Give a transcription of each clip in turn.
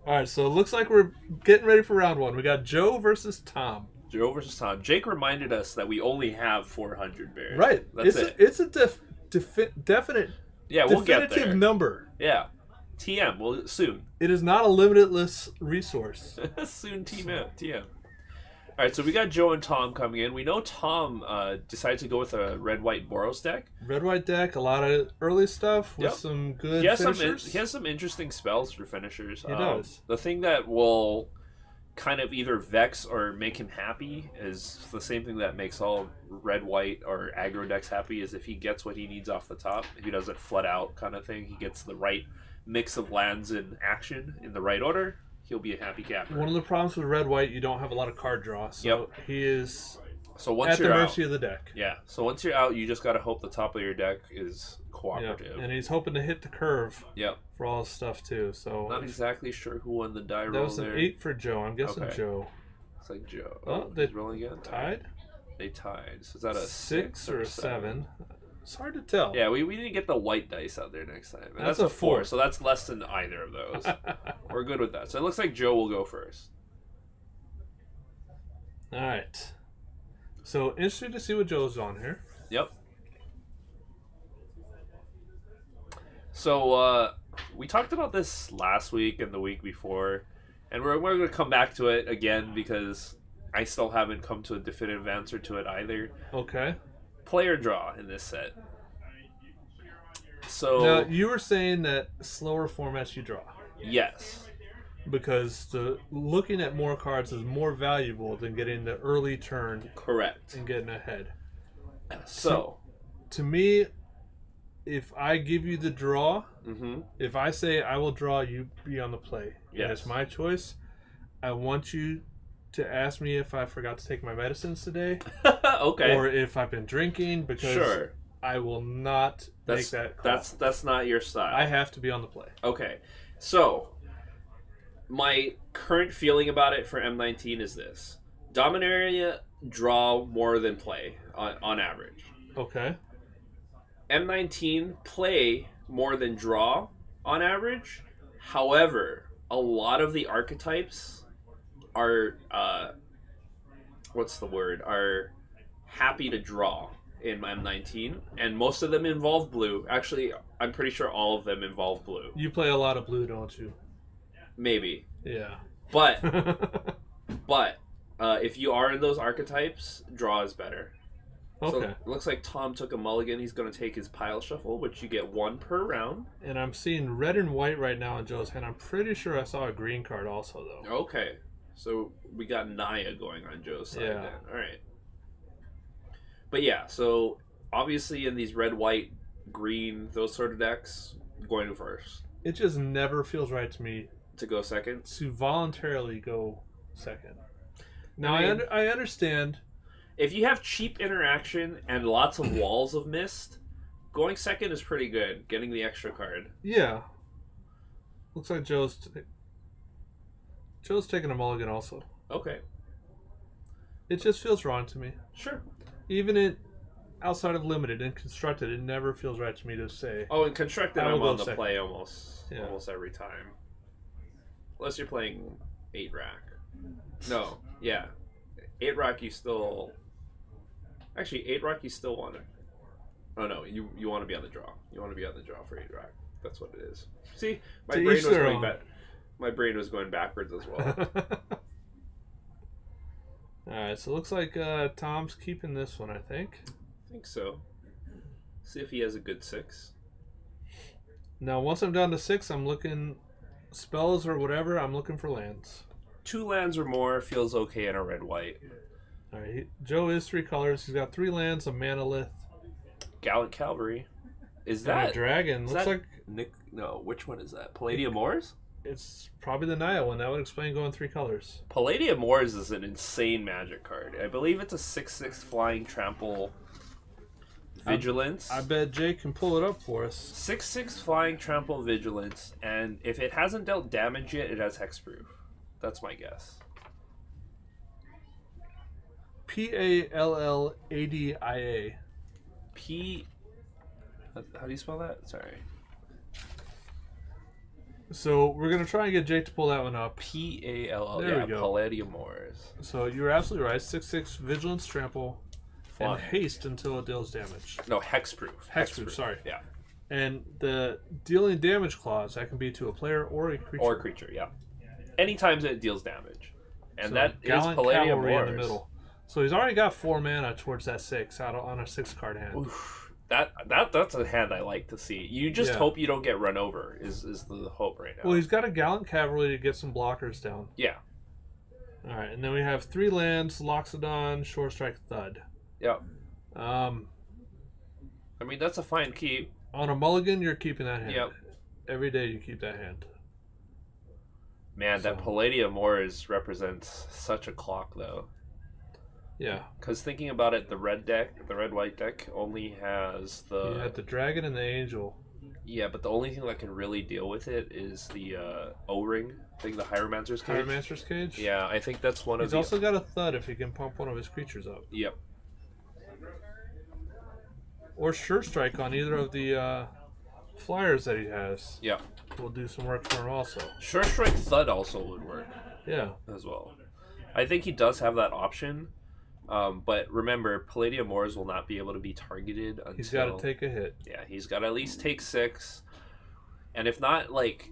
All right, so it looks like we're getting ready for round one. We got Joe versus Tom. Joe versus Tom. Jake reminded us that we only have 400 bears. Right. That's it. It's a definite, Yeah, we'll get definitive there. number. Yeah. TM. Well, soon. It is not a limitless resource. Soon TM. All right, so we got Joe and Tom coming in. We know Tom decided to go with a red-white Boros deck. Red-white deck, a lot of early stuff with some good finishers. He has some interesting spells for finishers. He does. The thing that will kind of either vex or make him happy is the same thing that makes all red-white or aggro decks happy, is if he gets what he needs off the top. If he does it flat out kind of thing, he gets the right mix of lands in action in the right order, he'll be a happy capper. One of the problems with red-white, you don't have a lot of card draw, so he is once at the mercy of the deck. Yeah, so once you're out, you just got to hope the top of your deck is cooperative. Yep. And he's hoping to hit the curve Yep. for all his stuff, too. So not exactly sure who won the die roll. That was there. an 8 for Joe. I'm guessing Joe. It's like Joe. Oh, they rolling again? tied? They tied. So is that a 6 or a 7? It's hard to tell. Yeah, we need to get the white dice out there next time. And that's a 4, so that's less than either of those. We're good with that. So it looks like Joe will go first. All right. So interesting to see what Joe's on here. Yep. So we talked about this last week and the week before, and we're going to come back to it again because I still haven't come to a definitive answer to it either. Okay. Player draw in this set. So now you were saying that slower formats you draw. Yes. Because looking at more cards is more valuable than getting the early turn. Correct. And getting ahead. So to me, if I give you the draw, if I say I will draw, you be on the play. Yes. And it's my choice. I want you to ask me if I forgot to take my medicines today. Okay. Or if I've been drinking, because I will not make that call. That's not your style. I have to be on the play. Okay. So my current feeling about it for M19 is this. Dominaria draw more than play on average. Okay. M19 play more than draw on average. However, a lot of the archetypes are are happy to draw in M19, and most of them involve blue. Actually, I'm pretty sure all of them involve blue. You play a lot of blue, don't you? Maybe. Yeah. But if you are in those archetypes, draw is better. Okay. So it looks like Tom took a mulligan. He's going to take his pile shuffle, which you get 1 per round. And I'm seeing red and white right now in Joe's hand. I'm pretty sure I saw a green card also, though. Okay. So we got Naya going on Joe's side then. All right. But yeah, so obviously in these red, white, green, those sort of decks, going first. It just never feels right to me to go second. To voluntarily go second. Now I understand. If you have cheap interaction and lots of walls of mist, going second is pretty good. Getting the extra card. Yeah. Looks like Joe's taking a mulligan also. Okay. It just feels wrong to me. Sure. Even outside of limited and constructed, it never feels right to me to say. Oh, in constructed, I'm on the play almost every time. Unless you're playing 8 rack. No, yeah. 8 rack you still... Actually, 8 rack you still want to... Oh no, you want to be on the draw. You want to be on the draw for 8 rack. That's what it is. See? My brain was going backwards as well. Alright, so it looks like Tom's keeping this one, I think. I think so. See if he has a good 6. Now, once I'm down to 6, I'm looking... spells or whatever, I'm looking for lands. 2 lands or more feels okay in a red-white. Alright, Joe is 3 colors. He's got 3 lands, a manolith. Gallant Cavalry. Is that... a dragon. Looks like... No, which one is that? Palladium Moors? It's probably the Naya one. That would explain going 3 colors. Palladium Moors is an insane magic card. I believe it's a 6/6 flying trample vigilance. I bet Jake can pull it up for us. 6/6 flying trample vigilance, and if it hasn't dealt damage yet, it has hexproof. That's my guess. Palladia. How do you spell that? Sorry. So we're gonna try and get Jake to pull that one up. Pall. There we go. Palladium Moors. So you're absolutely right. 6/6 Vigilance, Trample, and haste until it deals damage. No, hexproof. Hexproof. Sorry. Yeah. And the dealing damage clause that can be to a player or a creature. Or a creature. Yeah. Anytime it deals damage, and so that is Palladium Moors in the middle. So he's already got 4 mana towards that 6 out on a 6-card hand. Oof. That's a hand I like to see. You just hope you don't get run over. Is the hope right now? Well, he's got a Gallant Cavalry to get some blockers down. Yeah. All right, and then we have 3 lands: Loxodon, Short Strike, Thud. Yep. I mean, that's a fine keep. On a mulligan, you're keeping that hand. Yep. Every day you keep that hand. Man, that Palladium Moors represents such a clock, though. Yeah. Because thinking about it, the red-white deck only has the... You had the dragon and the angel. Yeah, but the only thing that can really deal with it is the O-ring thing, the Hieromancer's Cage. Hieromancer's Cage? Yeah, I think that's one of the... He's also got a Thud if he can pump one of his creatures up. Yep. Or Sure Strike on either of the flyers that he has. Yep. Will do some work for him also. Sure Strike Thud also would work. Yeah. As well. I think he does have that option. But remember, Palladium Moors will not be able to be targeted until... He's got to take a hit. Yeah, he's got to at least take 6. And if not, like...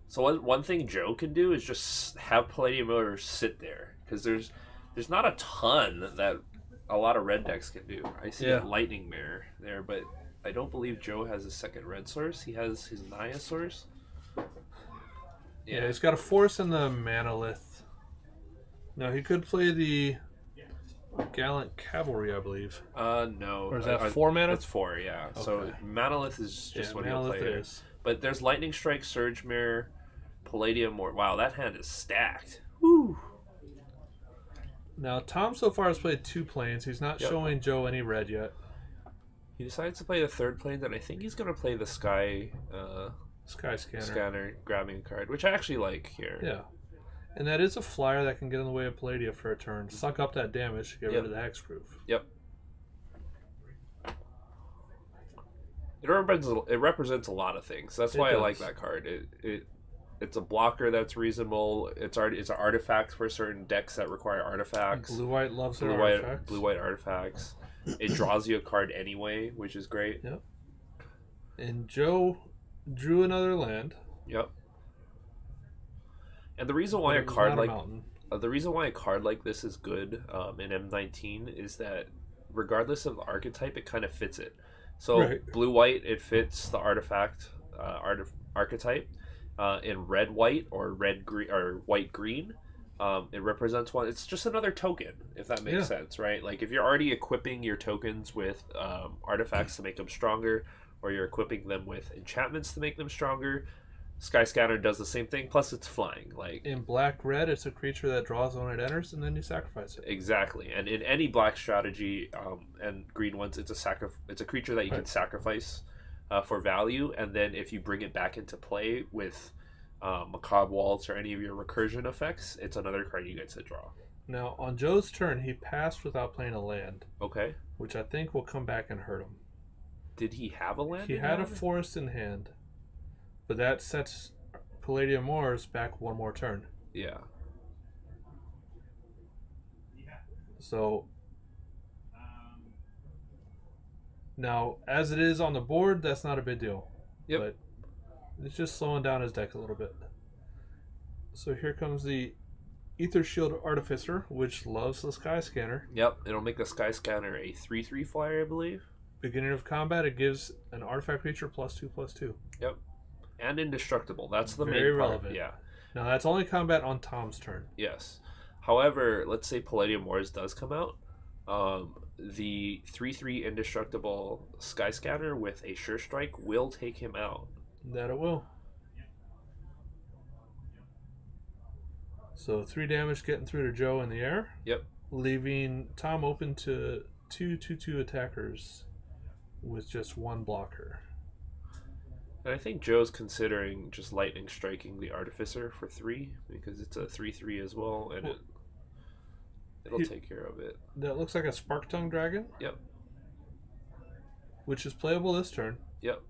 So one thing Joe can do is just have Palladium Moors sit there. Because there's not a ton that a lot of red decks can do. I see a Lightning Mirror there, but I don't believe Joe has a second red source. He has his Naya source. Yeah, he's got a Force and the Manolith. Now, he could play the... Gallant Cavalry, I believe. No. Or is that 4 mana? It's 4, yeah. Okay. So Manolith is just what he'll play. Is. But there's Lightning Strike, Surge Mirror, Palladium Moors. Wow, that hand is stacked. Woo! Now, Tom so far has played 2 planes. He's not showing Joe any red yet. He decides to play the 3rd plane, and I think he's going to play the Sky Scanner grabbing card, which I actually like here. Yeah. And that is a flyer that can get in the way of Palladia for a turn. Suck up that damage to get rid of the hexproof. Yep. It represents a lot of things. That's why I like that card. It's a blocker that's reasonable. It's an artifact for certain decks that require artifacts. Blue-white loves artifacts. Blue-white artifacts. It draws you a card anyway, which is great. Yep. And Joe drew another land. Yep. And the reason why a card like this is good in M19 is that regardless of the archetype, it kind of fits it. So blue-white, it fits the artifact archetype. In red-white or red-green or white-green, it represents one. It's just another token, if that makes sense, right? Like if you're already equipping your tokens with artifacts to make them stronger, or you're equipping them with enchantments to make them stronger, Sky Scanner does the same thing, plus it's flying. Like in black-red, it's a creature that draws when it enters, and then you sacrifice it. Exactly. And in any black strategy and green ones, it's a creature that you can sacrifice for value, and then if you bring it back into play with Macabre Waltz or any of your recursion effects, it's another card you get to draw. Now, on Joe's turn, he passed without playing a land. Okay. Which I think will come back and hurt him. Did he have a land? He had a forest in hand. But that sets Palladium Moors back one more turn. Yeah. So now, as it is on the board, that's not a big deal. Yep. But it's just slowing down his deck a little bit. So here comes the Ether Shield Artificer, which loves the Sky Scanner. Yep, it'll make the Sky Scanner a 3/3 flyer, I believe. Beginning of combat, it gives an artifact creature +2/+2. Yep. And indestructible. That's the Very main part. relevant. Yeah. Now that's only combat on Tom's turn. Yes. However, let's say Palladium Moors does come out. The 3/3 indestructible Sky Scanner with a Sure Strike will take him out. That it will. So 3 damage getting through to Joe in the air. Yep. Leaving Tom open to 2/2/2 attackers with just 1 blocker. And I think Joe's considering just lightning striking the Artificer for 3 because it's a 3/3 as well, and it'll take care of it. That looks like a Spark Tongue Dragon. Yep. Which is playable this turn. Yep.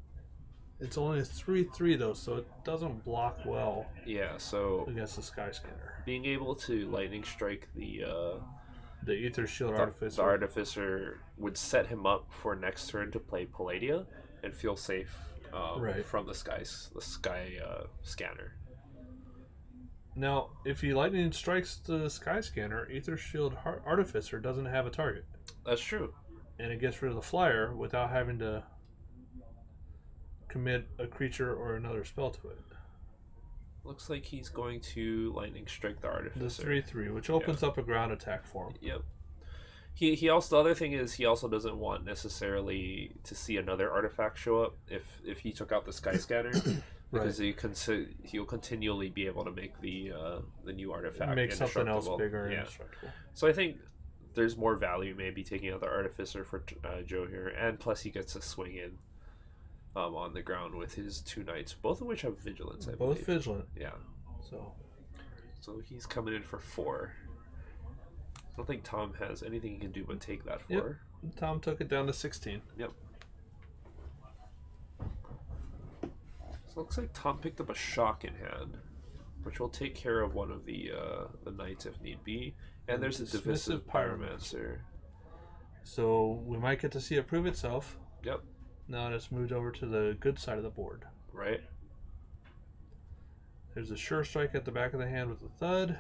It's only a 3/3 though, so it doesn't block well. Yeah, so against the Sky Scanner. Being able to lightning strike the Ether Shield Artificer. The Artificer would set him up for next turn to play Palladia and feel safe from the Sky Scanner. Now, if he lightning strikes the Sky Scanner, Ether Shield Artificer doesn't have a target. That's true. And it gets rid of the flyer without having to commit a creature or another spell to it. Looks like he's going to lightning strike the Artificer. The 3/3, which opens up a ground attack for him. Yep. He also, the other thing is, he also doesn't want necessarily to see another artifact show up if he took out the Sky Scanner, because he'll continually be able to make the new artifact make something else bigger and indestructible. So I think there's more value maybe taking out the Artificer for Joe here, and plus he gets to swing in on the ground with his 2 knights, both of which have vigilance. I believe. Both vigilant. Yeah. So he's coming in for 4. I don't think Tom has anything he can do but take that 4. Yep. Tom took it down to 16. Yep. So it looks like Tom picked up a shock in hand, which will take care of one of the knights if need be. And there's a Divisive Pyromancer. So we might get to see it prove itself. Yep. Now it's moved over to the good side of the board. Right. There's a Sure Strike at the back of the hand with a thud.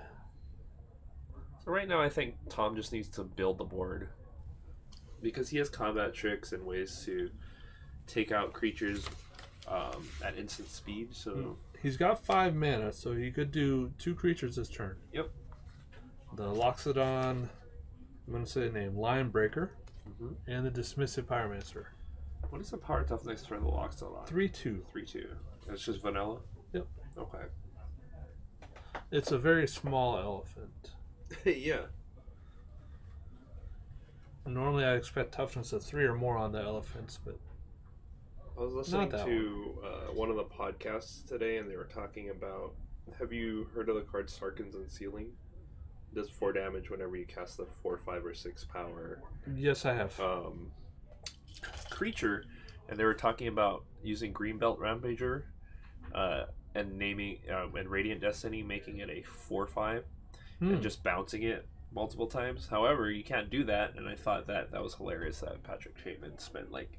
So right now I think Tom just needs to build the board, because he has combat tricks and ways to take out creatures at instant speed. So he's got 5 mana, so he could do 2 creatures this turn. Yep. The Loxodon, I'm going to say the name, Lion Breaker, and the Dismissive Pyromancer. What is the power toughness for the Loxodon? 3/2. 3/2. It's just vanilla? Yep. Okay. It's a very small elephant. Yeah. Normally I expect toughness of 3 or more on the elephants, but I was listening to one of the podcasts today, and they were talking about, have you heard of the card Sarkhan's Unsealing? It does 4 damage whenever you cast the 4, 5, or 6 power. Yes, I have. Creature, and they were talking about using Greenbelt Rampager and naming and Radiant Destiny, making it a 4/5 and just bouncing it multiple times. However, you can't do that, and I thought that was hilarious that Patrick Chapman spent like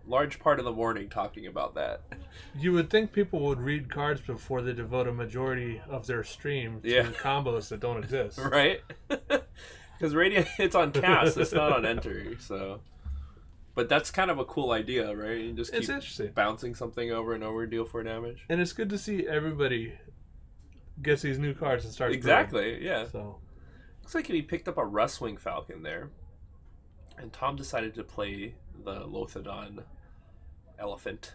large part of the morning talking about that. You would think people would read cards before they devote a majority of their stream to combos that don't exist, right? Because Radiant, it's on cast, it's not on enter, so. But that's kind of a cool idea, right? You just keep bouncing something over and over, deal 4 damage. And it's good to see everybody gets these new cards and starts Exactly, yeah. So looks like he picked up a Rustwing Falcon there. And Tom decided to play the Lothodon Elephant,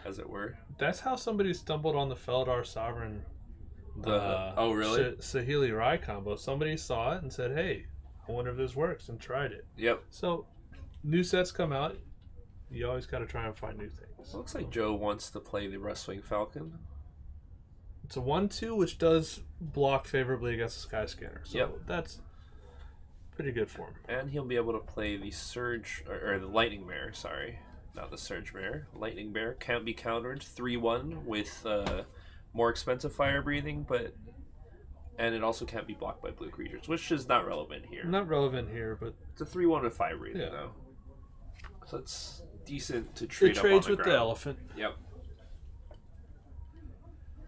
as it were. That's how somebody stumbled on the Feldar Sovereign. Oh, really? Saheeli Rai combo. Somebody saw it and said, hey, I wonder if this works, and tried it. Yep. So new sets come out, you always got to try and find new things. It looks like Joe wants to play the Rustwing Falcon. It's a 1/2, which does block favorably against the Sky Scanner. So that's pretty good for him. And he'll be able to play the Surge, or the Lightning Mare, sorry. Not the Surge Mare. Lightning Mare can't be countered. 3/1 with more expensive fire breathing, and it also can't be blocked by blue creatures, which is not relevant here. Not relevant here, but it's a 3/1 with fire breathing, though. So it's decent to trade up on the ground. It trades with the elephant. Yep.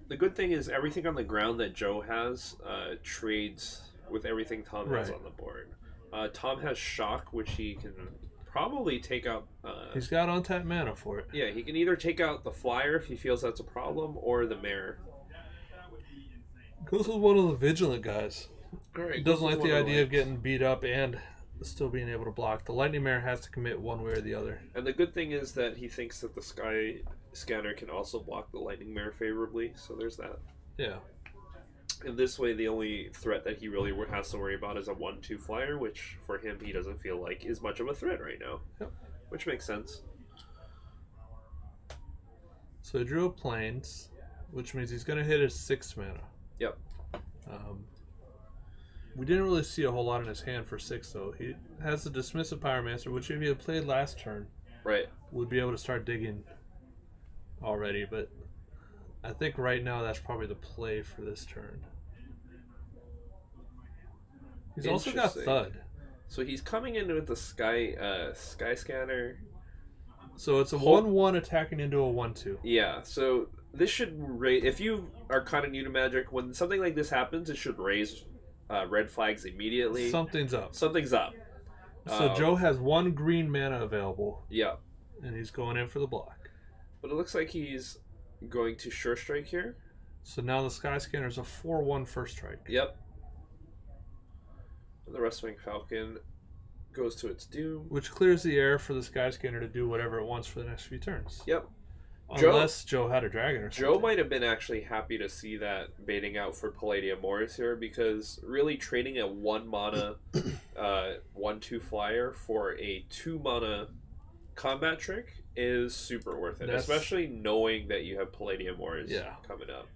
The good thing is everything on the ground that Joe has trades with everything Tom has on the board. Tom has Shock, which he can probably take out. He's got untapped mana for it. Yeah, he can either take out the Flyer if he feels that's a problem, or the Mare. Goes with one of the vigilant guys. Right, he doesn't like the idea of getting beat up and still being able to block. The Lightning Mare has to commit one way or the other. And the good thing is that he thinks that the Sky Scanner can also block the Lightning Mare favorably, so there's that. Yeah. And this way, the only threat that he really has to worry about is a 1/2 Flyer, which for him he doesn't feel like is much of a threat right now. Yep. Which makes sense. So he drew a Plains, which means he's going to hit his 6 mana. Yep. We didn't really see a whole lot in his hand for 6, though. He has the Dismissive Pyromancer, which if he had played last turn, right, would be able to start digging already, but I think right now that's probably the play for this turn. He's also got Thud. So he's coming in with the Sky Scanner. So it's a 1/1 attacking into a 1/2. Yeah, so this should raise... If you are kind of new to Magic, when something like this happens, it should raise red flags immediately. Something's up. Something's up. So Joe has 1 green mana available. Yeah. And he's going in for the block. But it looks like he's going to Sure Strike here. So now the Sky Scanner is a 4/1 first strike. Yep. And the Restless Falcon goes to its doom. Which clears the air for the Sky Scanner to do whatever it wants for the next few turns. Yep. Unless Joe had a dragon or something. Joe might have been actually happy to see that baiting out for Palladium Morris here, because really trading a 1 mana 1/2 flyer for a 2 mana combat trick is super worth it. Especially knowing that you have Palladium Morris coming up.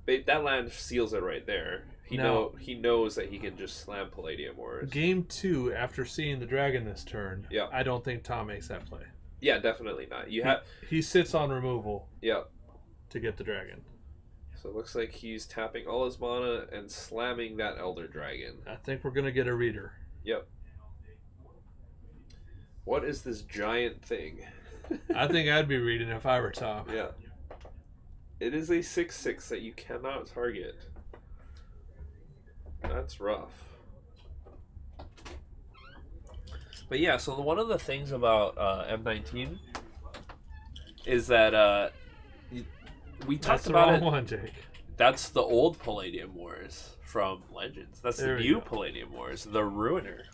That land seals it right there. He knows that he can just slam Palladium Morris. Game 2, after seeing the dragon this turn, I don't think Tom makes that play. Yeah, definitely not. He sits on removal. Yep. To get the dragon. So it looks like he's tapping all his mana and slamming that Elder Dragon. I think we're gonna get a reader. Yep. What is this giant thing? I think I'd be reading if I were Tom. Yeah. It is a 6/6 that you cannot target. That's rough. But yeah, so one of the things about M19 is that we talked about it. One, Jake. That's the old Palladium Wars from Legends. That's the new Palladium Wars, the Ruiner.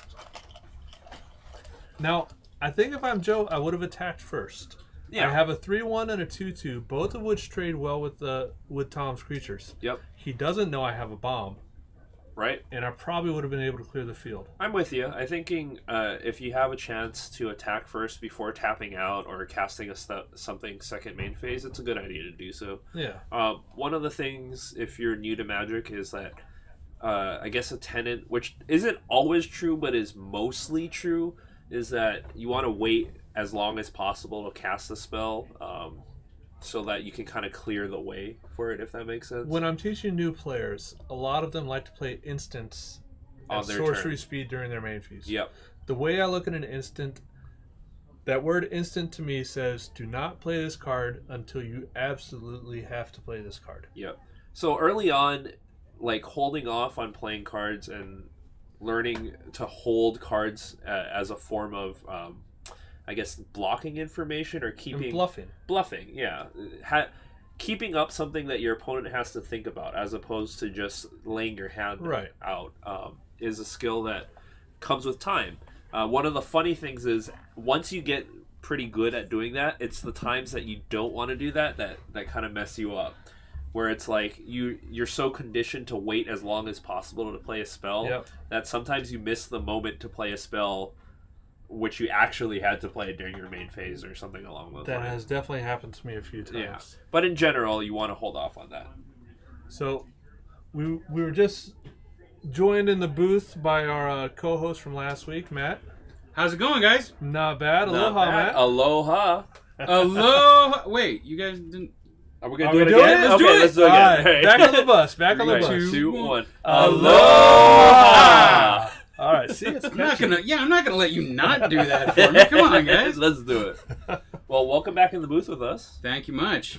Now, I think if I'm Joe, I would have attacked first. Yeah. I have a 3/1 and a 2/2, both of which trade well with Tom's creatures. Yep. He doesn't know I have a bomb. Right. And I probably would have been able to clear the field. I'm with you. I'm thinking if you have a chance to attack first before tapping out or casting something second main phase, it's a good idea to do so. Yeah. One of the things, if you're new to Magic, is that I guess a tenet, which isn't always true but is mostly true, is that you want to wait as long as possible to cast the spell. So that you can kind of clear the way for it, if that makes sense. When I'm teaching new players, a lot of them like to play instants at sorcery speed during their main phase. Yep. The way I look at an instant, that word instant to me says, do not play this card until you absolutely have to play this card. Yep. So early on, like holding off on playing cards and learning to hold cards as a form of... I guess blocking information or keeping... And bluffing. Bluffing, yeah. Keeping up something that your opponent has to think about as opposed to just laying your hand out is a skill that comes with time. One of the funny things is once you get pretty good at doing that, it's the times that you don't want to do that kind of mess you up. Where it's like you're so conditioned to wait as long as possible to play a spell that sometimes you miss the moment to play a spell which you actually had to play during your main phase or something along those lines. That has definitely happened to me a few times. Yeah. But in general, you want to hold off on that. So, we were just joined in the booth by our co-host from last week, Matt. How's it going, guys? Not bad. Aloha, Matt. Aloha. Aloha. Wait, you guys didn't... Are we going to do it again? Let's do it again. Right. Back on the bus. Back on the bus. 2, 1. Aloha. All right, see, I'm not gonna let you not do that for me. Come on, guys. Let's do it. Well, welcome back in the booth with us. Thank you much.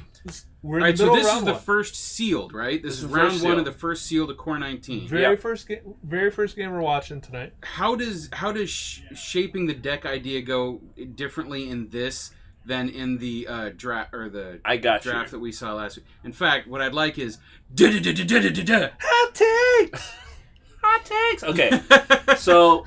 We're all right, so this is the first sealed, right? This is round 1 of the first sealed of Core 19. Very first game we're watching tonight. How does shaping the deck idea go differently in this than in the draft or the draft that we saw last week? In fact, what I'd like is hot takes. Hot takes. Okay, so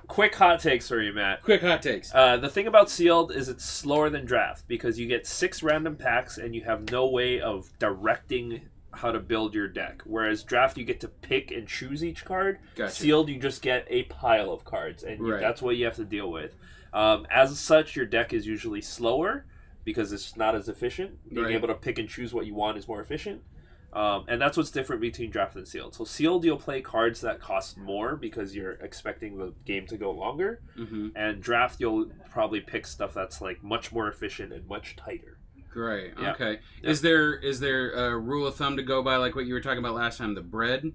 quick hot takes for you, Matt. Quick hot takes. The thing about sealed is it's slower than draft because you get 6 random packs and you have no way of directing how to build your deck. Whereas draft, you get to pick and choose each card. Gotcha. Sealed, you just get a pile of cards, and that's what you have to deal with. As such, your deck is usually slower because it's not as efficient. Being able to pick and choose what you want is more efficient. And that's what's different between draft and sealed. So sealed, you'll play cards that cost more because you're expecting the game to go longer. Mm-hmm. And draft, you'll probably pick stuff that's like much more efficient and much tighter. Great. Yeah. Okay. Yeah. Is there a rule of thumb to go by, like what you were talking about last time, the bread?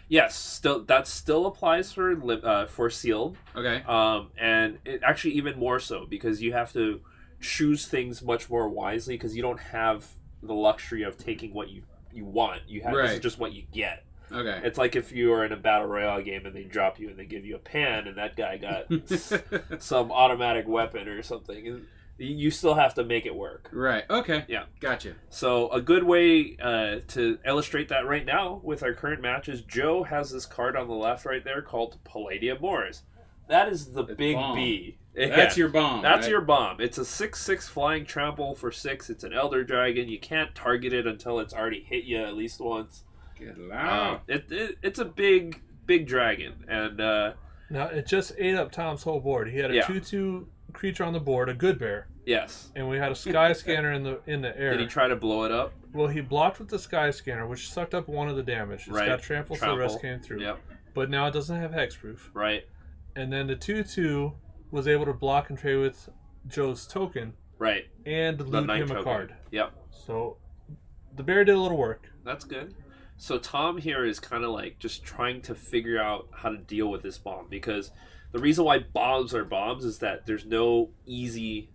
Yes, that still applies for sealed. Okay. And it actually even more so because you have to choose things much more wisely because you don't have the luxury of taking what you want. You have This is just what you get. Okay. It's like if you are in a battle royale game and they drop you and they give you a pan and that guy got some automatic weapon or something. You still have to make it work. Right. Okay. Yeah. Gotcha. So a good way to illustrate that right now with our current match is Joe has this card on the left right there called Palladium Mors. That is the big bomb. B. That's your bomb. That's your bomb. It's a 6/6 flying trample for 6. It's an Elder Dragon. You can't target it until it's already hit you at least once. Get loud. It's a big dragon. And now it just ate up Tom's whole board. He had a 2/2 creature on the board, a good bear. Yes. And we had a sky scanner in the air. Did he try to blow it up? Well, he blocked with the sky scanner, which sucked up one of the damage. It's got trample, so the rest came through. Yep. But now it doesn't have hexproof. Right. And then the 2/2 was able to block and trade with Joe's token. Right. And loot him token. A card. Yep. So the bear did a little work. That's good. So Tom here is kind of like just trying to figure out how to deal with this bomb because the reason why bombs are bombs is that there's no easy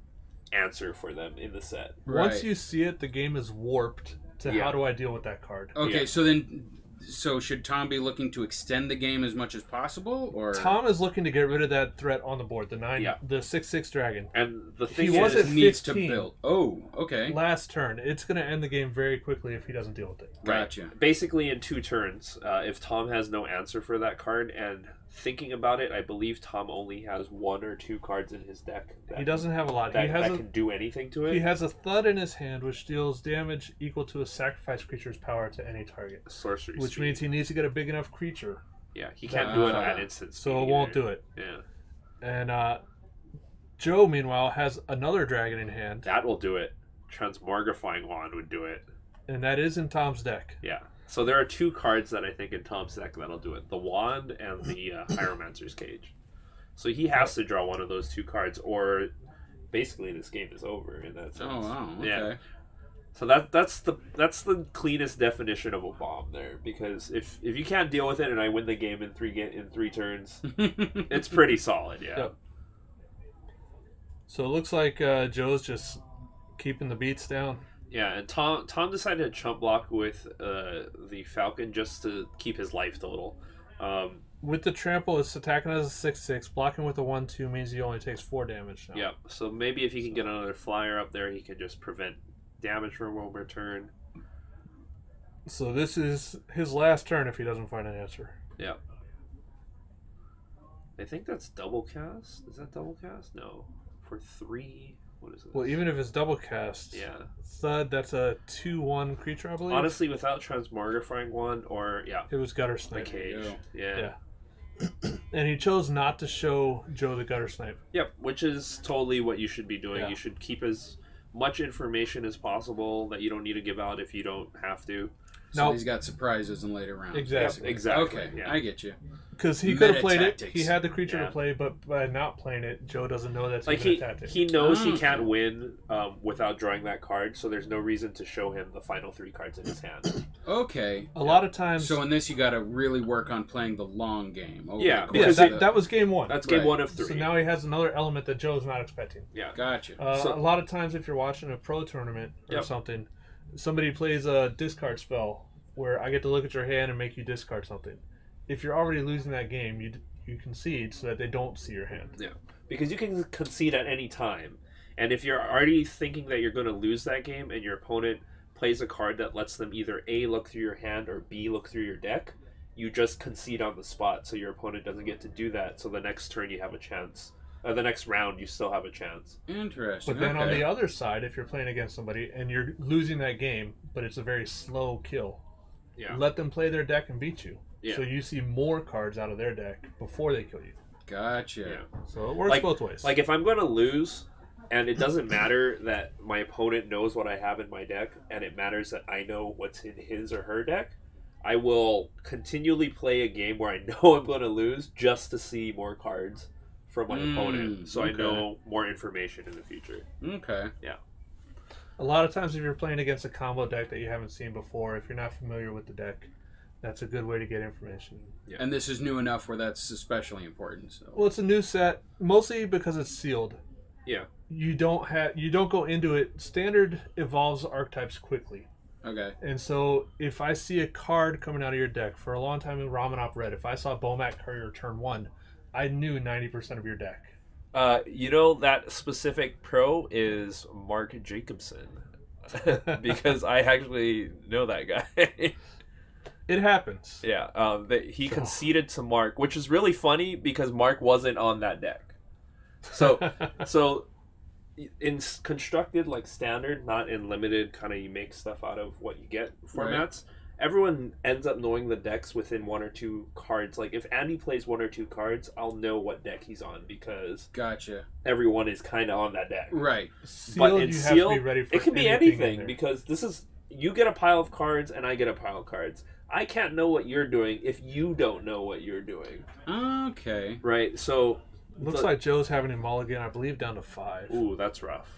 answer for them in the set. Right. Once you see it, the game is warped to how do I deal with that card. Okay, so should Tom be looking to extend the game as much as possible, or Tom is looking to get rid of that threat on the board, the 6/6 dragon. And the thing he was at 15 needs to build. Oh, okay. Last turn, it's going to end the game very quickly if he doesn't deal with it. Gotcha. Right. Basically, in 2 turns, if Tom has no answer for that card, and thinking about it, I believe Tom only has 1 or 2 cards in his deck. He doesn't have a lot. That can do anything to it. He has a Thud in his hand, which deals damage equal to a sacrifice creature's power to any target. Sorcery which speed. Means he needs to get a big enough creature. Yeah, he can't do it at instant speed. So it won't do it. Yeah. And Joe, meanwhile, has another dragon in hand. That will do it. Transmogrifying Wand would do it. And that is in Tom's deck. Yeah. So there are 2 cards that I think in Tom's deck that'll do it. The Wand and the Hieromancer's Cage. So he has to draw one of those 2 cards or basically this game is over in that sense. Oh, wow. Okay. Yeah. So that's the cleanest definition of a bomb there because if you can't deal with it and I win the game in 3 turns, it's pretty solid, yeah. Yep. So it looks like Joe's just keeping the beats down. Yeah, and Tom decided to chump block with the Falcon just to keep his life total. With the trample, it's attacking as a 6/6. Blocking with a 1/2 means he only takes 4 damage now. Yeah, so maybe if he can get another flyer up there, he can just prevent damage from one more turn. So this is his last turn if he doesn't find an answer. Yeah. I think that's double cast. Is that double cast? No. For 3... What is this? Well, even if it's double cast, Thud, that's a 2/1 creature, I believe. Honestly, without Transmogrifying Wand or it was Gutter Snipe. The Cage. Yeah. And he chose not to show Joe the Gutter Snipe. Yep, which is totally what you should be doing. Yeah. You should keep as much information as possible that you don't need to give out if you don't have to. So he's got surprises in later rounds. Exactly. Yep, exactly. Okay, yeah. I get you. Because he could have played it. He had the creature to play, but by not playing it, Joe doesn't know that's like even a tactic. He knows he can't win without drawing that card, so there's no reason to show him the final 3 cards in his hand. Okay. A lot of times... So in this, you got to really work on playing the long game. Because that was game 1. That's game 1 of 3. So now he has another element that Joe's not expecting. Yeah. Gotcha. A lot of times if you're watching a pro tournament or something, somebody plays a discard spell where I get to look at your hand and make you discard something. If you're already losing that game, you concede so that they don't see your hand. Yeah, because you can concede at any time. And if you're already thinking that you're going to lose that game and your opponent plays a card that lets them either A, look through your hand, or B, look through your deck, you just concede on the spot so your opponent doesn't get to do that. So the next turn you have a chance. The next round you still have a chance. Interesting. But then on the other side, if you're playing against somebody and you're losing that game, but it's a very slow kill, let them play their deck and beat you. Yeah. So you see more cards out of their deck before they kill you. Gotcha. Yeah. So it works both ways. Like if I'm going to lose, And it doesn't matter that my opponent knows what I have in my deck, and it matters that I know what's in his or her deck. I will continually play a game where I know I'm going to lose just to see more cards from my opponent, so I know more information in the future. Okay. Yeah. A lot of times if you're playing against a combo deck that you haven't seen before, if you're not familiar with the deck, that's a good way to get information. Yeah. And this is new enough where that's especially important. So. Well, it's a new set, mostly because it's sealed. Yeah. You don't go into it. Standard evolves archetypes quickly. Okay. And so if I see a card coming out of your deck, for a long time in Ramanop Red, if I saw Bomat Courier turn 1, I knew 90% of your deck. That specific pro is Mark Jacobson. Because I actually know that guy. It happens. Yeah. He conceded to Mark, which is really funny because Mark wasn't on that deck. So in constructed, like standard, not in limited, kind of you make stuff out of what you get formats, everyone ends up knowing the decks within one or two cards. Like if Andy plays one or two cards, I'll know what deck he's on because everyone is kind of on that deck. Right. Sealed, but in Sealed, it can be anything because this is, you get a pile of cards and I get a pile of cards. I can't know what you're doing if you don't know what you're doing. Okay. Right, so... Looks like Joe's having a mulligan, I believe, down to 5. Ooh, that's rough.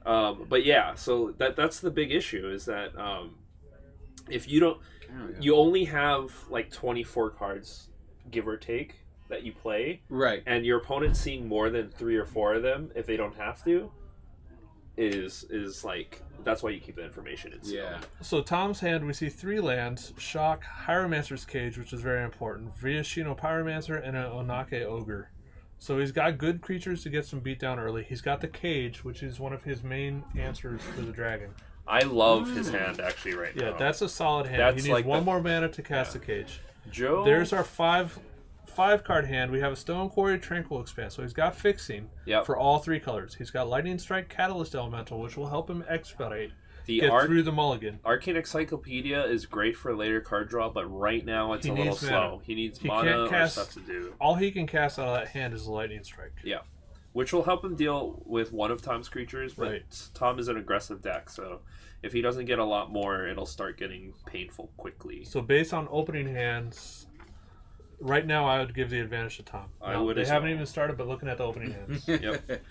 But yeah, so that's the big issue is that if you don't... You only have like 24 cards, give or take, that you play. Right. And your opponent's seeing more than 3 or 4 of them, if they don't have to, is like... That's why you keep the information in Sealed. Yeah. So Tom's hand, we see 3 lands, Shock, Hieromancer's Cage, which is very important, Viashino Pyromancer, and an Onake Ogre. So he's got good creatures to get some beat down early. He's got the Cage, which is one of his main answers for the dragon. I love his hand actually right now. Yeah, that's a solid hand. He needs like one more mana to cast the Cage. Joe. There's our 5 card hand. We have a Stone Quarry, Tranquil Expanse. So he's got fixing for all 3 colors. He's got Lightning Strike, Catalyst Elemental, which will help him expedite. Get through the mulligan. Arcane Encyclopedia is great for later card draw, but right now it's a little slow. He needs mana or stuff to do. All he can cast out of that hand is a Lightning Strike. Yeah. Which will help him deal with one of Tom's creatures, but Tom is an aggressive deck, so if he doesn't get a lot more, it'll start getting painful quickly. So based on opening hands, right now I would give the advantage to Tom. They haven't even started, but looking at the opening hands. Yep.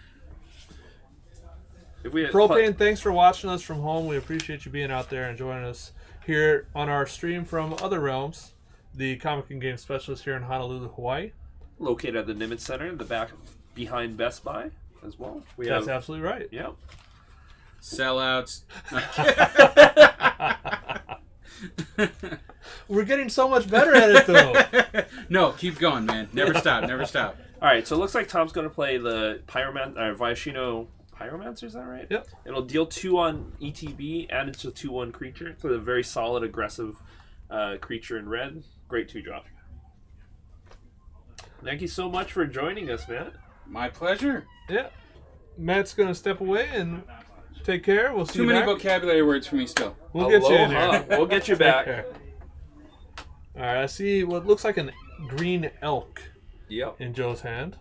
Propane, thanks for watching us from home. We appreciate you being out there and joining us here on our stream from Other Realms, the comic and game specialist here in Honolulu, Hawaii. Located at the Nimitz Center in the back behind Best Buy as well. That's absolutely right. Yep. Sellouts. We're getting so much better at it, though. No, keep going, man. Never stop. Never stop. All right, so it looks like Tom's going to play the Viashino Pyromancer, is that right? Yep. It'll deal 2 on ETB, and it's a 2/1 creature. It's a very solid, aggressive creature in red. Great 2-drop. Thank you so much for joining us, Matt. My pleasure. Yeah. Matt's going to step away and take care. We'll see you back. Too many vocabulary words for me still. We'll get you in there. We'll get you back. All right, I see what looks like a green elk in Joe's hand.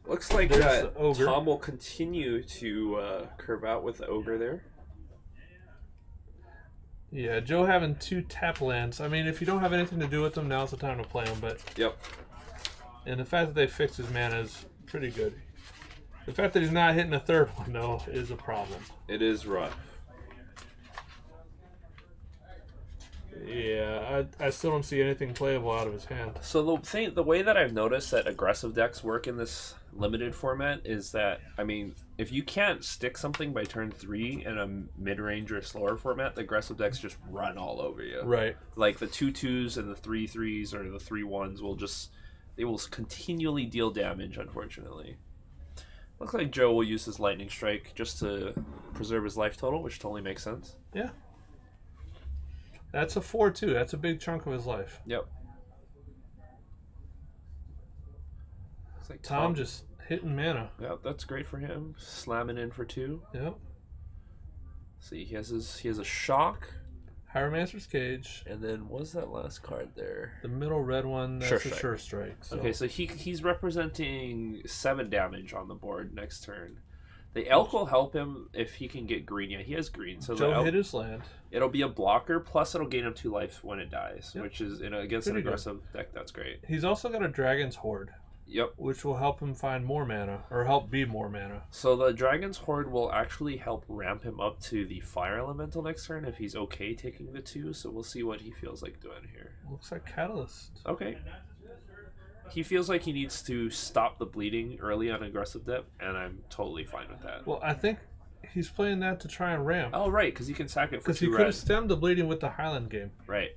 Looks like Tom will continue to curve out with the ogre there. Yeah, Joe having 2 tap lands. I mean, if you don't have anything to do with them, now's the time to play them. But and the fact that they fixed his mana is pretty good. The fact that he's not hitting a 3rd one, though, is a problem. It is rough. Yeah, I still don't see anything playable out of his hand. So the way that I've noticed that aggressive decks work in this limited format is that, I mean, if you can't stick something by turn 3 in a mid-range or slower format, the aggressive decks just run all over you. Right. Like the 2/2s and the 3/3s or the 3/1s they will continually deal damage, unfortunately. Looks like Joe will use his Lightning Strike just to preserve his life total, which totally makes sense. Yeah. That's a 4/2. That's a big chunk of his life. Yep. It's like Tom just hitting mana. Yep, that's great for him. Slamming in for 2. Yep. See, he has a Shock. Pyromancer's Cage. And then what's that last card there? The middle red one, that's a Sure Strike. So. Okay, so he's representing 7 damage on the board next turn. The Elk will help him if he can get green. Yeah, he has green. So Joe hit his land. It'll be a blocker, plus it'll gain him 2 life when it dies, which is against an aggressive deck. That's great. He's also got a Dragon's Horde. Yep. Which will help him find more mana, or help be more mana. So the Dragon's Horde will actually help ramp him up to the Fire Elemental next turn if he's okay taking the 2. So we'll see what he feels like doing here. Looks like Catalyst. Okay. He feels like he needs to stop the bleeding early on aggressive depth, and I'm totally fine with that. Well, I think he's playing that to try and ramp. Oh, right, because he can sack it for 2 red. Because he could have stemmed the bleeding with the Highland game. Right.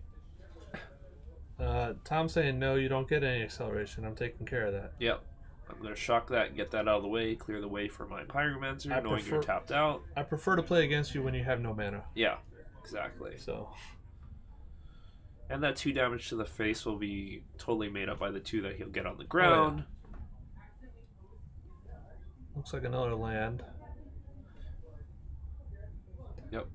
Tom's saying, no, you don't get any acceleration. I'm taking care of that. Yep. I'm going to shock that and get that out of the way, clear the way for my Pyromancer, knowing you're tapped out. I prefer to play against you when you have no mana. Yeah, exactly. So... And that 2 damage to the face will be totally made up by the 2 that he'll get on the ground. Oh, yeah. Looks like another land. Yep.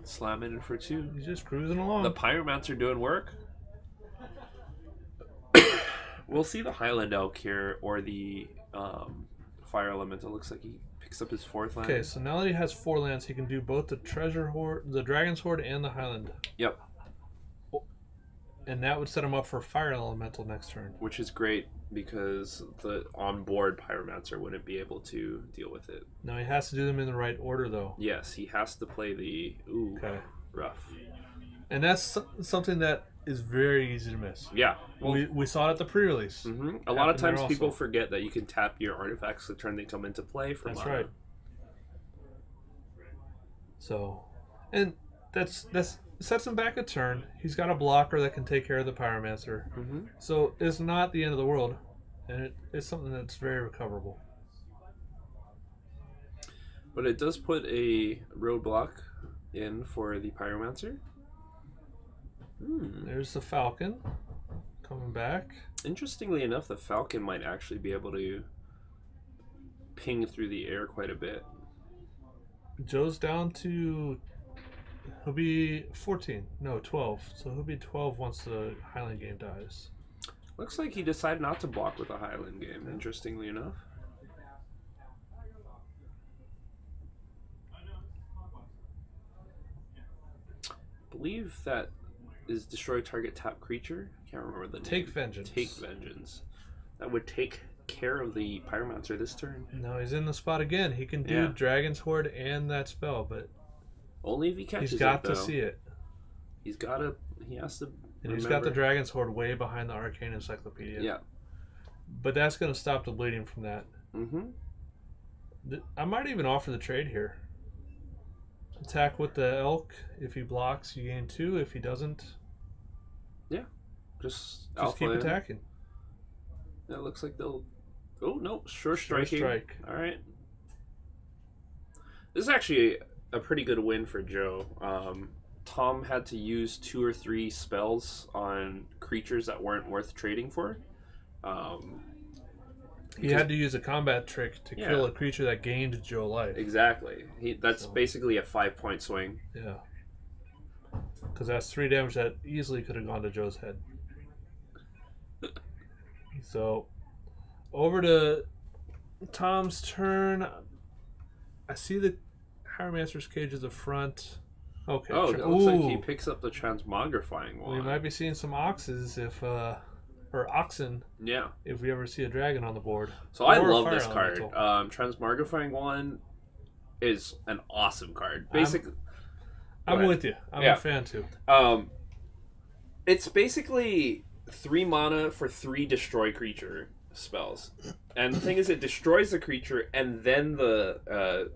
Slam it in for 2. He's just cruising along. The Pyromancer doing work. We'll see the Highland Elk here, or the Fire Elemental. Looks like he picks up his 4th land. Okay, so now that he has 4 lands, he can do both the Treasure Horde, the Dragon's Horde, and the Highland. Yep. And that would set him up for Fire Elemental next turn. Which is great, because the on-board Pyromancer wouldn't be able to deal with it. No, he has to do them in the right order, though. Yes, he has to play the... Ooh, okay. Rough. And that's something that is very easy to miss. Yeah. Well, we saw it at the pre-release. Mm-hmm. A lot of times people forget that you can tap your artifacts the turn they come into play for That's mana. Right. So, and that's sets him back a turn. He's got a blocker that can take care of the Pyromancer. Mm-hmm. So it's not the end of the world. And it's something that's very recoverable. But it does put a roadblock in for the Pyromancer. There's the Falcon coming back. Interestingly enough, the Falcon might actually be able to ping through the air quite a bit. Joe's down to... He'll be 14. No, 12. So he'll be 12 once the Highland game dies. Looks like he decided not to block with the Highland game, interestingly enough. I believe that is destroy target tap creature. Can't remember the name. Take Vengeance. Take Vengeance. That would take care of the Pyromancer this turn. No, he's in the spot again. He can do Dragon's Horde and that spell, but only if he catches it. He's got to see it. He has to. And he's got the Dragon's Horde way behind the Arcane Encyclopedia. Yeah. But that's going to stop the bleeding from that. Mm-hmm. I might even offer the trade here. Attack with the Elk. If he blocks, you gain 2. If he doesn't... Yeah. Just keep attacking. Yeah, it looks like they'll... Oh, no. Sure striking. Strike. All right. This is actually a pretty good win for Joe. Tom had to use 2 or 3 spells on creatures that weren't worth trading for. He had to use a combat trick to kill a creature that gained Joe life. Exactly. That's basically a 5-point swing. Yeah. Because that's 3 damage that easily could have gone to Joe's head. So, over to Tom's turn. I see the Pyromancer's Cage at the front. Okay. Oh, it looks like he picks up the Transmogrifying one. We might be seeing some Oxes or Oxen. Yeah. If we ever see a dragon on the board. So I love this card. Transmogrifying one is an awesome card. Basically, I'm with you. I'm a fan too. It's basically 3 mana for 3 destroy creature spells, and the thing is, it destroys the creature, and then the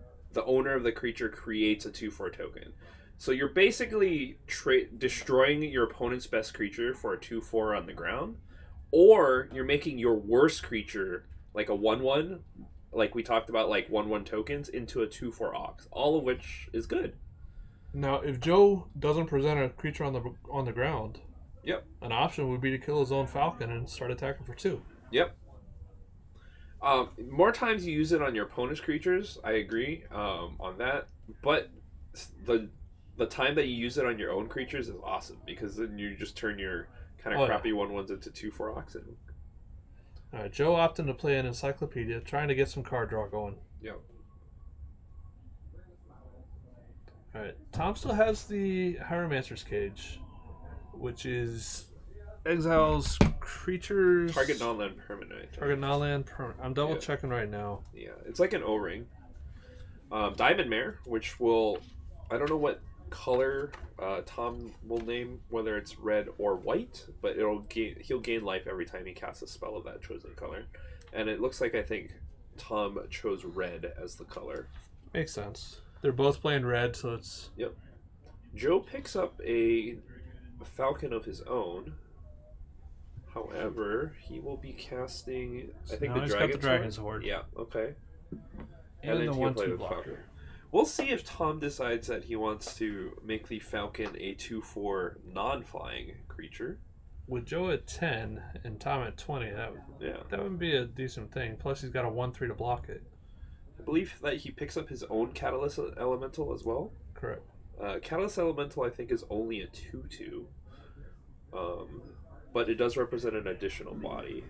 owner of the creature creates a 2/4 token. So you're basically destroying your opponent's best creature for a 2/4 on the ground, or you're making your worst creature, like a 1/1, like we talked about, like 1/1 tokens, into a 2/4 Ox, all of which is good. Now, if Joe doesn't present a creature on the ground, an option would be to kill his own Falcon and start attacking for 2. Yep. More times you use it on your opponent's creatures, I agree on that, but the time that you use it on your own creatures is awesome, because then you just turn your kind of crappy 1/1s into 2/4 oxen. All right, Joe opting to play an encyclopedia, trying to get some card draw going. Yep. All right, Tom still has the Hieromancer's Cage, which is exiles creatures. Target non-land permanent. Target non-land permanent. I'm double checking right now. Yeah, it's like an O-ring. Diamond Mare, which will, I don't know what color Tom will name, whether it's red or white, but he'll gain life every time he casts a spell of that chosen color. And it looks like, I think Tom chose red as the color. Makes sense. They're both playing red, so it's... Yep. Joe picks up a falcon of his own. However, he will be casting, I think, the Dragon's Horde. Yeah, okay. And then the 1/2 blocker. Falcon. We'll see if Tom decides that he wants to make the Falcon a 2/4 non-flying creature. With Joe at 10 and Tom at 20, that would be a decent thing. Plus, he's got a 1/3 to block it. I believe that he picks up his own Catalyst Elemental as well. Correct. Catalyst Elemental, I think, is only a 2/2. But it does represent an additional body.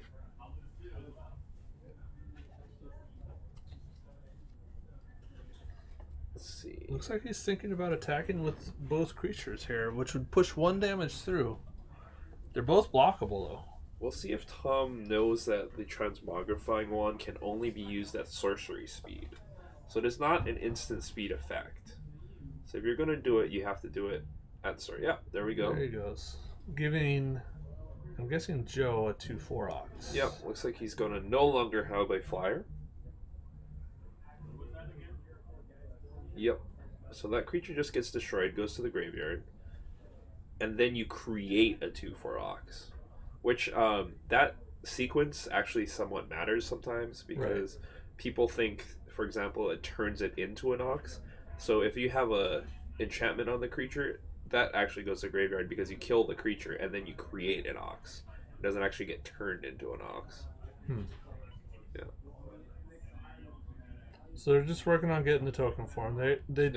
Let's see. Looks like he's thinking about attacking with both creatures here, which would push 1 damage through. They're both blockable, though. We'll see if Tom knows that the Transmogrifying Wand can only be used at sorcery speed. So it is not an instant speed effect. So if you're going to do it, you have to do it at sorcery. Yeah, there we go. There he goes. Giving, I'm guessing, Joe a 2/4 Ox. Yep, looks like he's going to no longer have a flyer. Yep. So that creature just gets destroyed, goes to the graveyard, and then you create a 2/4 Ox. Which, that sequence actually somewhat matters sometimes, because people think, for example, it turns it into an Ox. So if you have a enchantment on the creature, that actually goes to the graveyard because you kill the creature and then you create an Ox. It doesn't actually get turned into an Ox. Yeah. So they're just working on getting the token form. They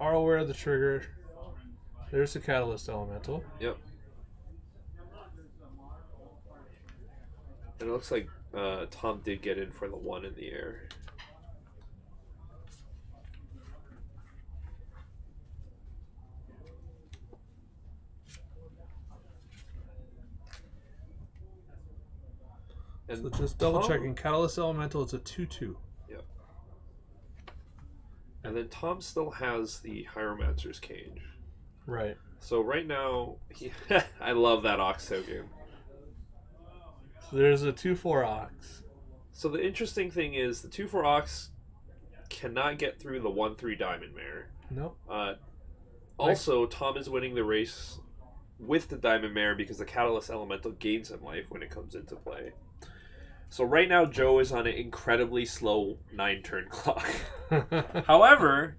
are aware of the trigger. There's the Catalyst Elemental. Yep. And it looks like Tom did get in for the 1 in the air. And so just double checking. Catalyst Elemental, it's a 2/2. Yep. And then Tom still has the Hieromancer's Cage. Right. So right now, I love that Ox token. So there's a 2/4 Ox. So the interesting thing is the 2/4 Ox cannot get through the 1/3 Diamond Mare. Nope. Also, Tom is winning the race with the Diamond Mare because the Catalyst Elemental gains him life when it comes into play. So right now, Joe is on an incredibly slow 9-turn clock. However,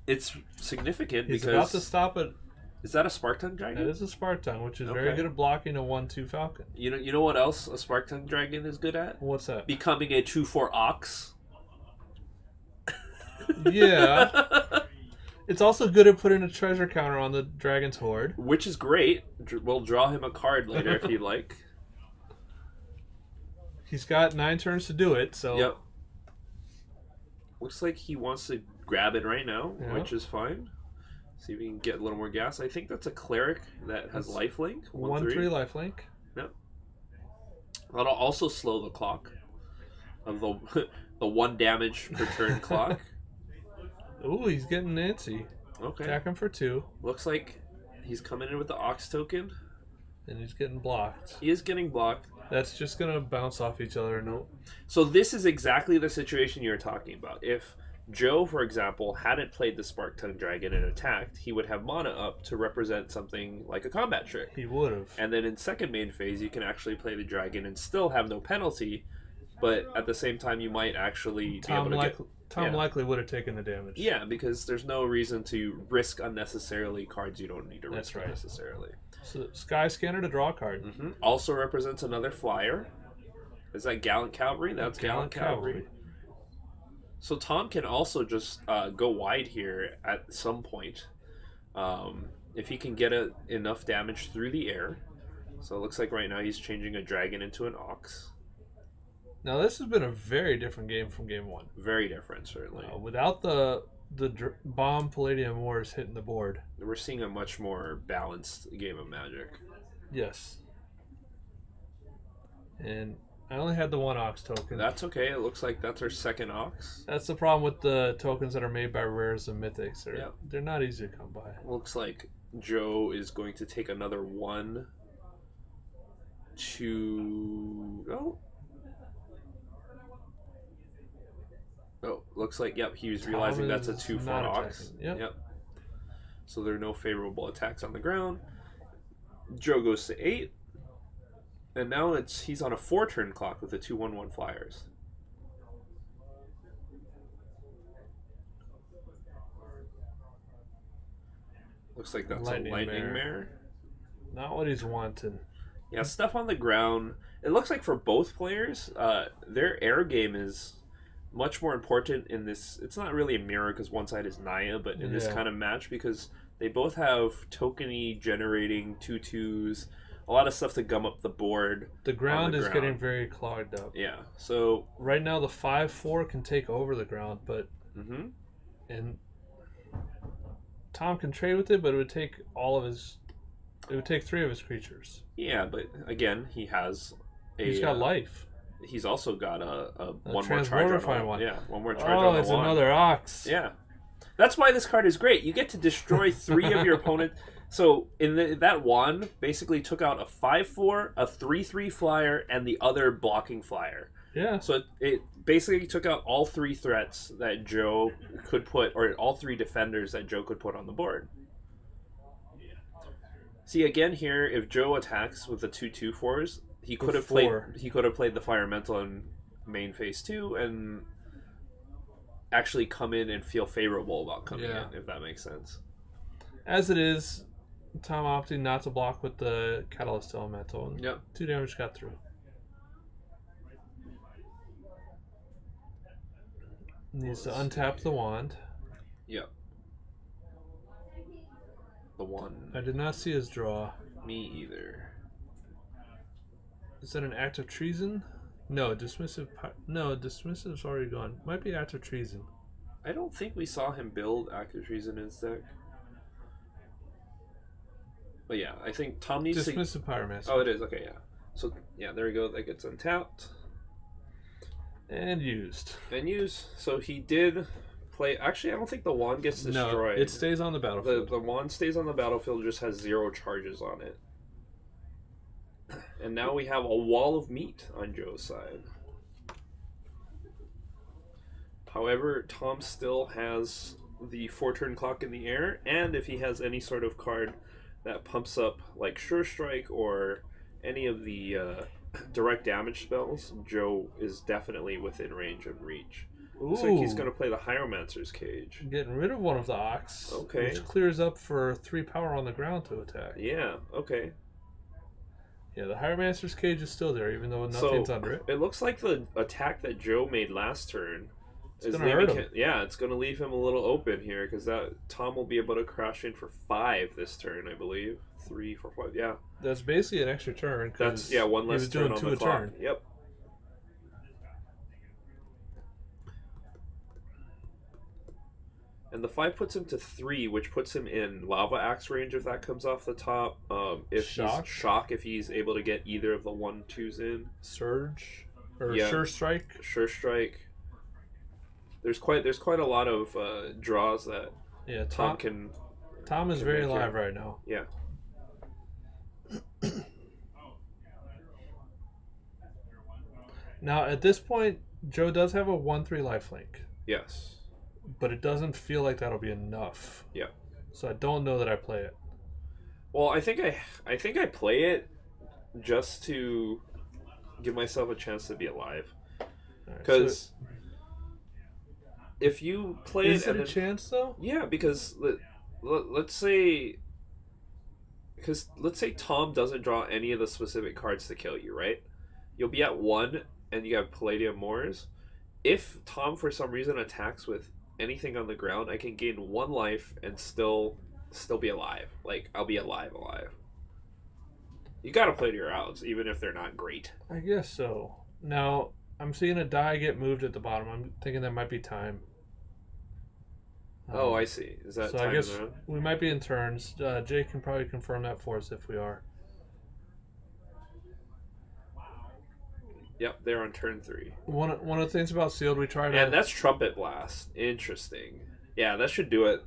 it's significant He's because... about to stop it. Is that a Spark Tongue Dragon? That is a Spark Tongue, which is very good at blocking a 1/2 Falcon. You know what else a Spark Tongue Dragon is good at? What's that? Becoming a 2/4 Ox. Yeah. It's also good at putting a treasure counter on the Dragon's Horde. Which is great. We'll draw him a card later if you'd like. He's got 9 turns to do it, so... Yep. Looks like he wants to grab it right now, which is fine. See if we can get a little more gas. I think that's a Cleric that has lifelink. 1/3 lifelink. Yep. That'll also slow the clock of the 1 damage per turn clock. Ooh, he's getting Nancy. Okay. Attack him for 2. Looks like he's coming in with the Ox token. And he's getting blocked. He is getting blocked. That's just going to bounce off each other. No. So this is exactly the situation you're talking about. If Joe, for example, hadn't played the Spark Tongue Dragon and attacked, he would have mana up to represent something like a combat trick. He would have. And then in second main phase, you can actually play the dragon and still have no penalty, but at the same time, you might actually be able to get... Tom likely would have taken the damage. Yeah, because there's no reason to risk unnecessarily cards you don't need to risk necessarily. So Sky Scanner to draw a card. Also represents another flyer. Is that Gallant Cavalry? That's Gallant Cavalry. So Tom can also just go wide here at some point. If he can get enough damage through the air. So it looks like right now he's changing a dragon into an ox. Now this has been a very different game from game 1. Very different, certainly. Without the bomb Palladium Wars hitting the board, we're seeing a much more balanced game of Magic. Yes. And I only had the 1 ox token. That's okay. It looks like that's our second ox. That's the problem with the tokens that are made by rares and mythics. They're not easy to come by. Looks like Joe is going to take another 1 to... Oh, looks like, yep, he was realizing that's a 2 for ox. Yep. So there are no favorable attacks on the ground. Joe goes to 8. And now he's on a 4-turn clock with the 2/1/1 flyers. Looks like that's a lightning mare. Not what he's wanting. Yeah, stuff on the ground. It looks like for both players, their air game is much more important in this. It's not really a mirror because one side is Naya, but in this kind of match because they both have tokeny generating 2/2s, a lot of stuff to gum up the board. The ground is getting very clogged up. Yeah, so right now the 5/4 can take over the ground, but and Tom can trade with it, but it would take it would take 3 of his creatures. Yeah, but again, he's got life. He's also got a one more charge on one. Yeah, one more charge on the it's another ox. Yeah. That's why this card is great. You get to destroy 3 of your opponent. So in that wand basically took out a 5/4, a 3/3 flyer, and the other blocking flyer. Yeah. So it basically took out all 3 threats that Joe could put, or all 3 defenders that Joe could put on the board. See again here, if Joe attacks with the 2/2/4s, he could have played the Fire Elemental in main phase 2 and actually come in and feel favorable about coming in, if that makes sense. As it is, Tom opting not to block with the Catalyst Elemental. And 2 damage got through. Needs to untap the wand. Yep. The one. I did not see his draw. Me either. Is that an act of treason? No, dismissive. No, dismissive's already gone. Might be act of treason. I don't think we saw him build act of treason in his deck. But yeah, I think Tom needs dismissive Pyromancer. Oh, it is. Okay, yeah. So yeah, there we go. That gets untapped and used. So he did play. Actually, I don't think the wand gets destroyed. No, it stays on the battlefield. The wand stays on the battlefield. Just has 0 charges on it. And now we have a wall of meat on Joe's side. However, Tom still has the 4-turn clock in the air, and if he has any sort of card that pumps up like Sure Strike or any of the direct damage spells, Joe is definitely within range of reach. Looks like he's going to play the Hieromancer's Cage. Getting rid of one of the Ox. Okay. Which clears up for 3 power on the ground to attack. Yeah, okay. Yeah, the Hieromancer's Cage is still there, even though nothing's under it. It looks like the attack that Joe made last turn is going to hurt him. Yeah, it's going to leave him a little open here, because Tom will be able to crash in for 5 this turn, I believe. 3, 4, 5, yeah. That's basically an extra turn. That's, one less turn on the clock. Yep. And the 5 puts him to 3, which puts him in Lava Axe range if that comes off the top. If Shock, if he's able to get either of the 1/2s in. Surge or Sure Strike. Sure Strike. There's quite a lot of draws that Tom can. Tom is very alive right now. Yeah. Now at this point, Joe does have a 1/3 lifelink. Yes. But it doesn't feel like that'll be enough. Yeah. So I don't know that I play it. Well, I think I play it just to give myself a chance to be alive. Because if you play is it a chance though? Yeah, because let's say Tom doesn't draw any of the specific cards to kill you, right? You'll be at 1 and you have Palladium Moors. If Tom for some reason attacks with anything on the ground, I can gain 1 life and still still be alive. Like, I'll be alive. You gotta play to your outs, even if they're not great. I guess so. Now, I'm seeing a die get moved at the bottom. I'm thinking that might be time. Oh, I see. Is that so? Time I guess we might be in turns. Jay can probably confirm that for us if we are. Yep, they're on turn 3. One of the things about sealed, we try to. And that's Trumpet Blast. Interesting. Yeah, that should do it.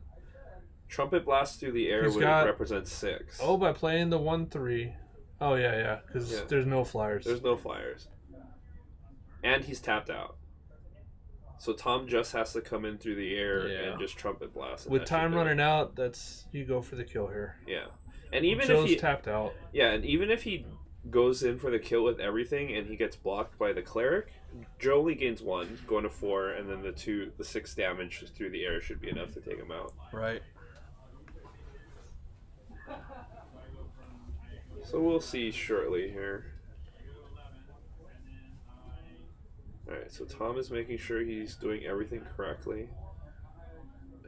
Trumpet Blast through the air would represent 6. Oh, by playing the 1/3. Oh yeah, because there's no flyers. There's no flyers. And he's tapped out. So Tom just has to come in through the air and just Trumpet Blast. With time running out, you go for the kill here. Yeah. And even Joe's if he tapped out. Yeah, and even if he goes in for the kill with everything and he gets blocked by the cleric, Joe only gains 1, going to 4, and then the 6 damage through the air should be enough to take him out. Right. So we'll see shortly here. Alright, so Tom is making sure he's doing everything correctly.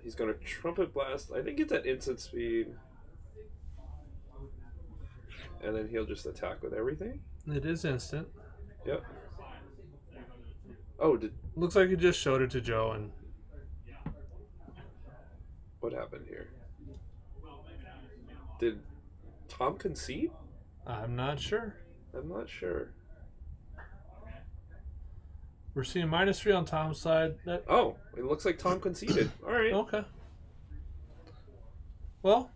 He's going to Trumpet Blast. I think it's at instant speed. And then he'll just attack with everything. It is instant. Yep. Oh, looks like he just showed it to Joe and... What happened here? Did Tom concede? I'm not sure. We're seeing -3 on Tom's side. Oh, it looks like Tom conceded. All right. Okay. Well,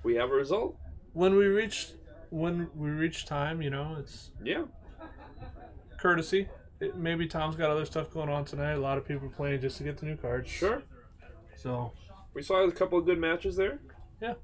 we have a result. When we reach time, it's courtesy. Maybe Tom's got other stuff going on tonight. A lot of people are playing just to get the new cards. Sure. So we saw a couple of good matches there. Yeah.